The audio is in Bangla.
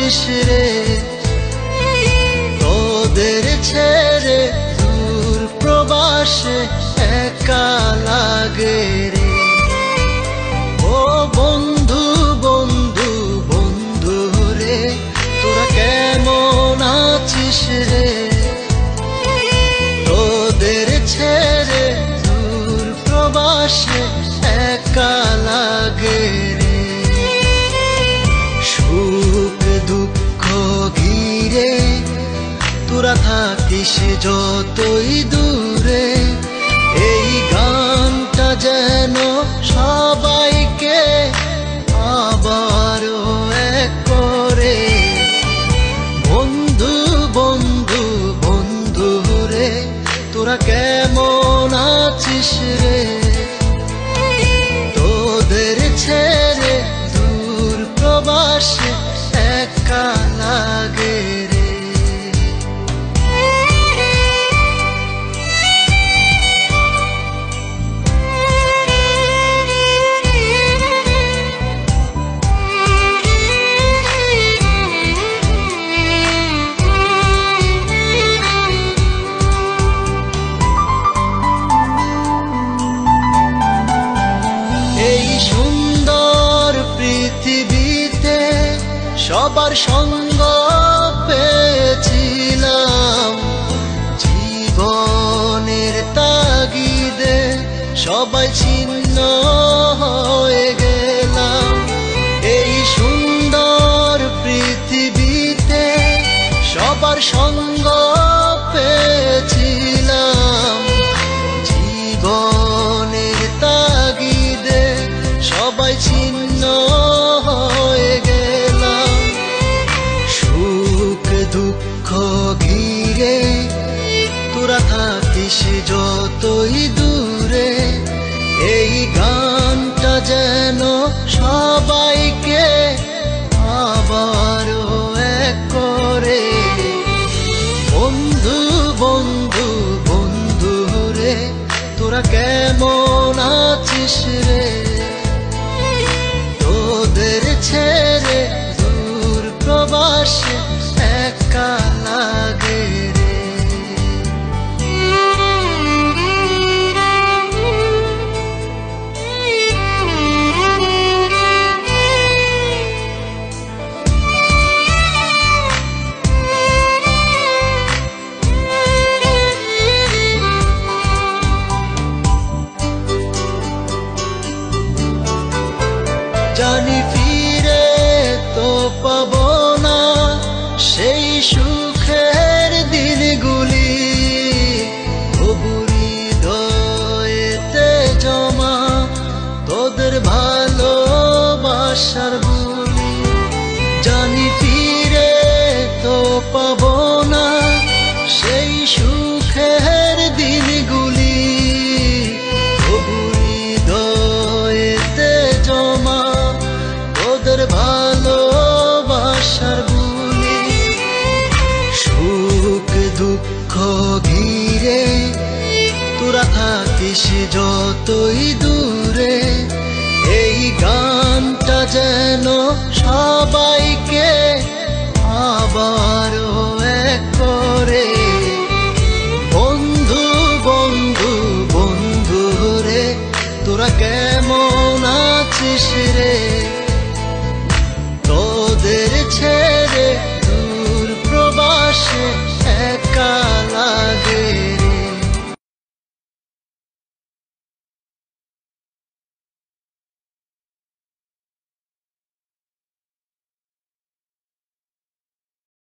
আছিস রে, তোদের ছেড়ে দূর প্রবাসে একা লাগে রে। ও বন্ধু বন্ধু বন্ধু রে, তোরা কেমন আছিস রে, তোদের ছেড়ে দূর প্রবাসে একা লাগে রে। সুখ দুঃখ ঘিরে তোরা থাকিস যতই দূরে, এই গানটা যেন সবাইকে আবারও এক করে। বন্ধু বন্ধু বন্ধু রে, তোরা কেমন আছিস রে, তোদের ছেড়ে দূর প্রবাসে একা লাগে রে। এই সুন্দর পৃথিবীতে সবার সঙ্গ পেয়েছিলাম, জীবনের তাগিদে সবাই ছিন্ন হয়ে গেলাম। এই সুন্দর পৃথিবীতে সবার সঙ্গ পেয়েছিলাম, জীবনের তাগিদে সবাই ছিন্ন হয়ে গেলাম। সুখ দুঃখ ঘিরে তোরা থাকিস যতই দূরে, এই গানটা যেন সবাইকে আবারও এক করে। বন্ধু বন্ধু বন্ধু রে, তোরা কেমন আছিস রে, তোদের ছেড়ে দূর প্রবাসে একা লাগে রে। জানি ফিরে তো পাবো না সেই সুখের দিনগুলি, তবু হৃদয়েতে জমা তোদের ভালোবাসার বুলি। জানি ফিরে তো পাবো না সেই সুখের দিনগুলি, তবু হৃদয়েতে জমা তোদের ভালোবাসার বুলি। সুখ দুঃখ ঘিরে তোরা থাকিস যতই দূরে, এই গানটা যেন সবাইকে আবার